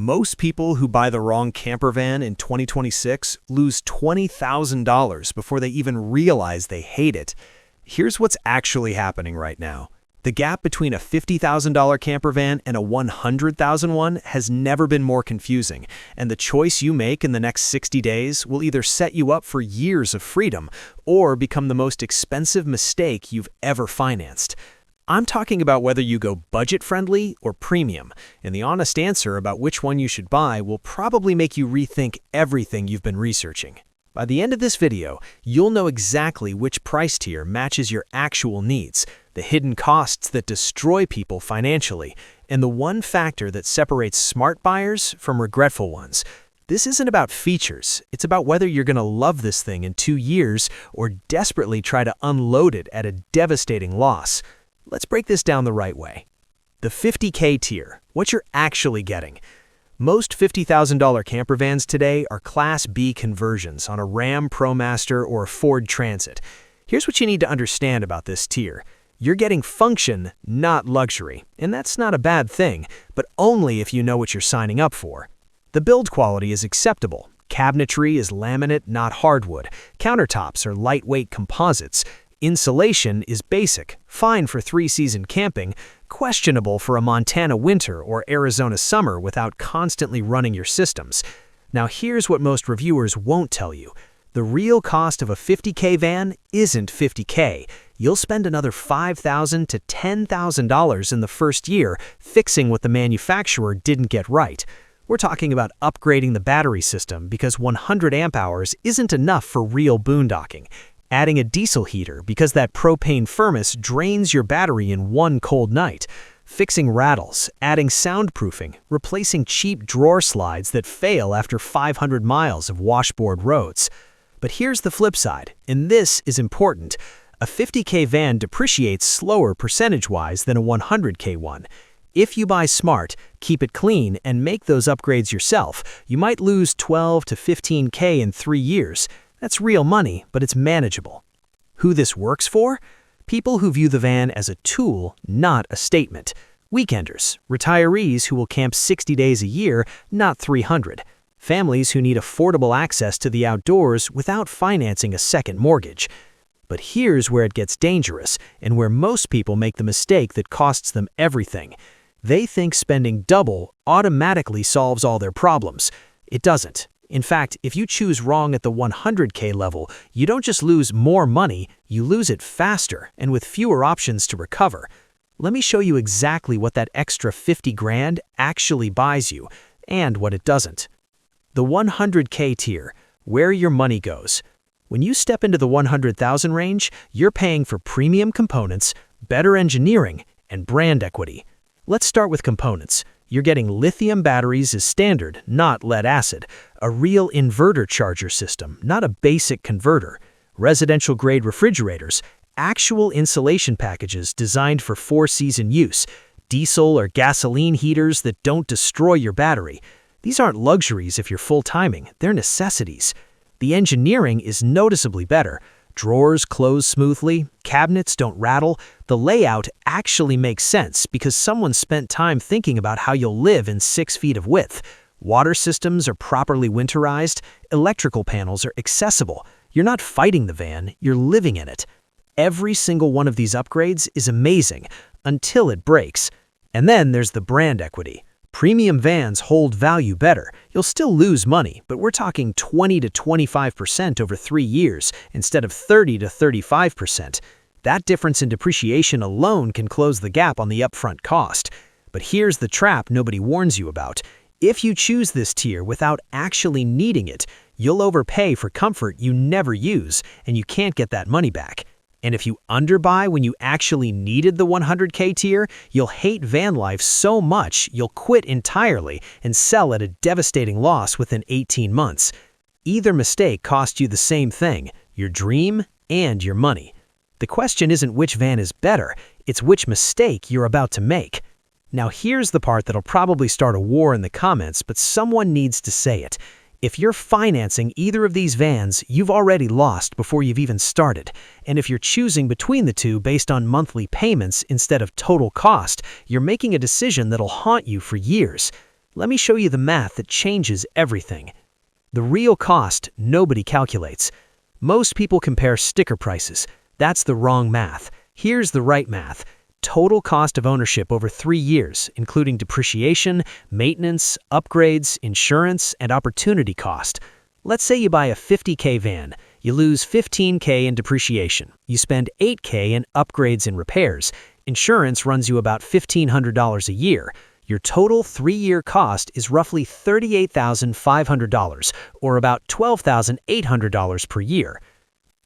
Most people who buy the wrong camper van in 2026 lose $20,000 before they even realize they hate it. Here's what's actually happening right now. The gap between a $50,000 camper van and a $100,000 one has never been more confusing, and the choice you make in the next 60 days will either set you up for years of freedom or become the most expensive mistake you've ever financed. I'm talking about whether you go budget-friendly or premium, and the honest answer about which one you should buy will probably make you rethink everything you've been researching. By the end of this video, you'll know exactly which price tier matches your actual needs, the hidden costs that destroy people financially, and the one factor that separates smart buyers from regretful ones. This isn't about features, it's about whether you're going to love this thing in 2 years or desperately try to unload it at a devastating loss. Let's break this down the right way. The 50K tier, what you're actually getting. Most $50,000 camper vans today are Class B conversions on a Ram ProMaster or a Ford Transit. Here's what you need to understand about this tier. You're getting function, not luxury, and that's not a bad thing, but only if you know what you're signing up for. The build quality is acceptable. Cabinetry is laminate, not hardwood. Countertops are lightweight composites. Insulation is basic, fine for 3-season camping, questionable for a Montana winter or Arizona summer without constantly running your systems. Now here's what most reviewers won't tell you. The real cost of a 50K van isn't 50K. You'll spend another $5,000 to $10,000 in the first year fixing what the manufacturer didn't get right. We're talking about upgrading the battery system because 100 amp hours isn't enough for real boondocking. Adding a diesel heater because that propane furnace drains your battery in one cold night. Fixing rattles, adding soundproofing, replacing cheap drawer slides that fail after 500 miles of washboard roads. But here's the flip side, and this is important. A 50K van depreciates slower percentage-wise than a 100K one. If you buy smart, keep it clean, and make those upgrades yourself, you might lose 12 to 15K in 3 years. That's real money, but it's manageable. Who this works for? People who view the van as a tool, not a statement. Weekenders, retirees who will camp 60 days a year, not 300. Families who need affordable access to the outdoors without financing a second mortgage. But here's where it gets dangerous, and where most people make the mistake that costs them everything. They think spending double automatically solves all their problems. It doesn't. In fact, if you choose wrong at the 100K level, you don't just lose more money, you lose it faster and with fewer options to recover. Let me show you exactly what that extra 50 grand actually buys you, and what it doesn't. The 100K tier, where your money goes. When you step into the 100,000 range, you're paying for premium components, better engineering, and brand equity. Let's start with components. You're getting lithium batteries as standard, not lead acid, a real inverter charger system, not a basic converter, residential-grade refrigerators, actual insulation packages designed for 4-season use, diesel or gasoline heaters that don't destroy your battery. These aren't luxuries if you're full-timing, they're necessities. The engineering is noticeably better. Drawers close smoothly, cabinets don't rattle. The layout actually makes sense because someone spent time thinking about how you'll live in 6 feet of width. Water systems are properly winterized. Electrical panels are accessible. You're not fighting the van, you're living in it. Every single one of these upgrades is amazing until it breaks. And then there's the brand equity. Premium vans hold value better. You'll still lose money, but we're talking 20 to 25% over 3 years instead of 30 to 35%. That difference in depreciation alone can close the gap on the upfront cost. But here's the trap nobody warns you about. If you choose this tier without actually needing it, you'll overpay for comfort you never use, and you can't get that money back. And if you underbuy when you actually needed the 100K tier, you'll hate van life so much you'll quit entirely and sell at a devastating loss within 18 months. Either mistake cost you the same thing, your dream and your money. The question isn't which van is better, it's which mistake you're about to make. Now here's the part that'll probably start a war in the comments, but someone needs to say it. If you're financing either of these vans, you've already lost before you've even started. And if you're choosing between the two based on monthly payments instead of total cost, you're making a decision that'll haunt you for years. Let me show you the math that changes everything. The real cost nobody calculates. Most people compare sticker prices. That's the wrong math. Here's the right math. Total cost of ownership over 3 years, including depreciation, maintenance, upgrades, insurance, and opportunity cost. Let's say you buy a $50K van. You lose $15K in depreciation. You spend $8K in upgrades and repairs. Insurance runs you about $1,500 a year. Your total 3-year cost is roughly $38,500, or about $12,800 per year.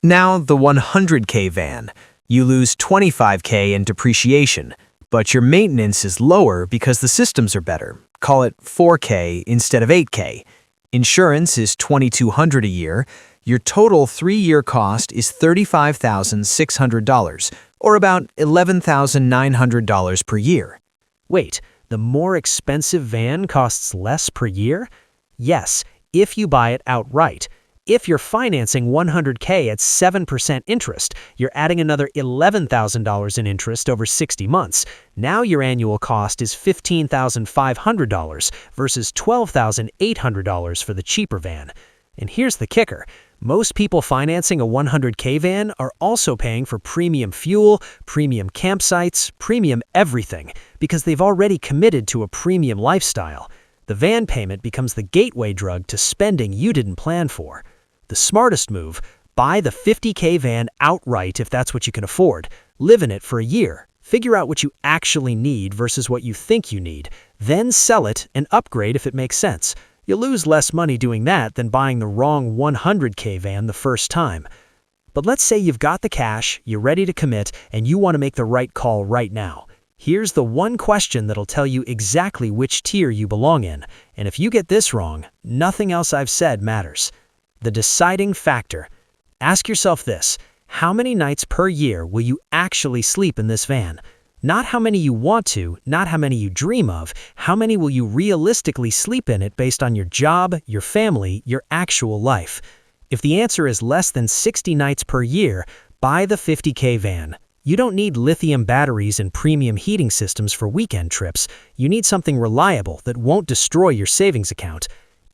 Now the 100K van. You lose $25K in depreciation, but your maintenance is lower because the systems are better. Call it $4K instead of $8K. Insurance is $2,200 a year. Your total 3-year cost is $35,600, or about $11,900 per year. Wait, the more expensive van costs less per year? Yes, if you buy it outright. If you're financing 100K at 7% interest, you're adding another $11,000 in interest over 60 months. Now your annual cost is $15,500 versus $12,800 for the cheaper van. And here's the kicker. Most people financing a 100K van are also paying for premium fuel, premium campsites, premium everything, because they've already committed to a premium lifestyle. The van payment becomes the gateway drug to spending you didn't plan for. The smartest move, buy the 50K van outright if that's what you can afford. Live in it for a year. Figure out what you actually need versus what you think you need. Then sell it and upgrade if it makes sense. You'll lose less money doing that than buying the wrong 100K van the first time. But let's say you've got the cash, you're ready to commit, and you want to make the right call right now. Here's the one question that'll tell you exactly which tier you belong in. And if you get this wrong, nothing else I've said matters. The deciding factor. Ask yourself this: how many nights per year will you actually sleep in this van? Not how many you want to, not how many you dream of. How many will you realistically sleep in it based on your job, your family, your actual life? If the answer is less than 60 nights per year, buy the 50K van. You don't need lithium batteries and premium heating systems for weekend trips. You need something reliable that won't destroy your savings account.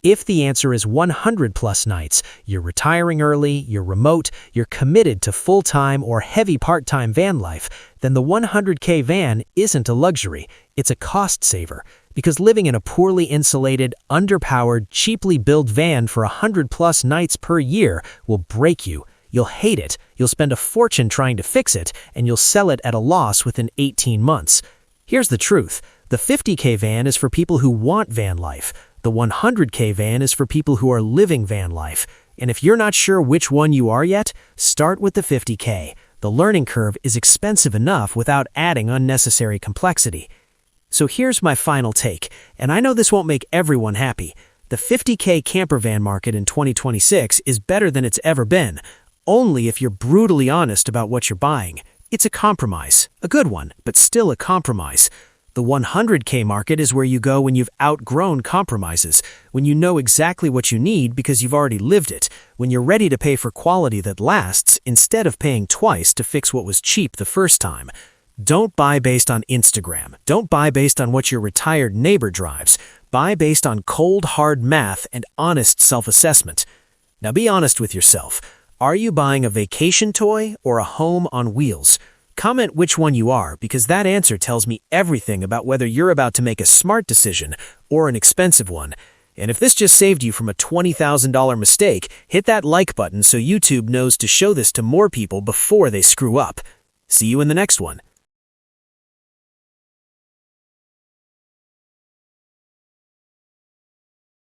If the answer is 100+ nights, you're retiring early, you're remote, you're committed to full-time or heavy part-time van life, then the 100K van isn't a luxury, it's a cost saver. Because living in a poorly insulated, underpowered, cheaply built van for 100+ nights per year will break you. You'll hate it, you'll spend a fortune trying to fix it, and you'll sell it at a loss within 18 months. Here's the truth: the 50K van is for people who want van life. The 100K van is for people who are living van life. And if you're not sure which one you are yet, start with the 50K. The learning curve is expensive enough without adding unnecessary complexity. So here's my final take, and I know this won't make everyone happy. The 50K campervan market in 2026 is better than it's ever been, only if you're brutally honest about what you're buying. It's a compromise, a good one, but still a compromise. The 100K market is where you go when you've outgrown compromises, when you know exactly what you need because you've already lived it, when you're ready to pay for quality that lasts instead of paying twice to fix what was cheap the first time. Don't buy based on Instagram. Don't buy based on what your retired neighbor drives. Buy based on cold, hard math and honest self-assessment. Now be honest with yourself. Are you buying a vacation toy or a home on wheels? Comment which one you are, because that answer tells me everything about whether you're about to make a smart decision or an expensive one. And if this just saved you from a $20,000 mistake, hit that like button so YouTube knows to show this to more people before they screw up. See you in the next one.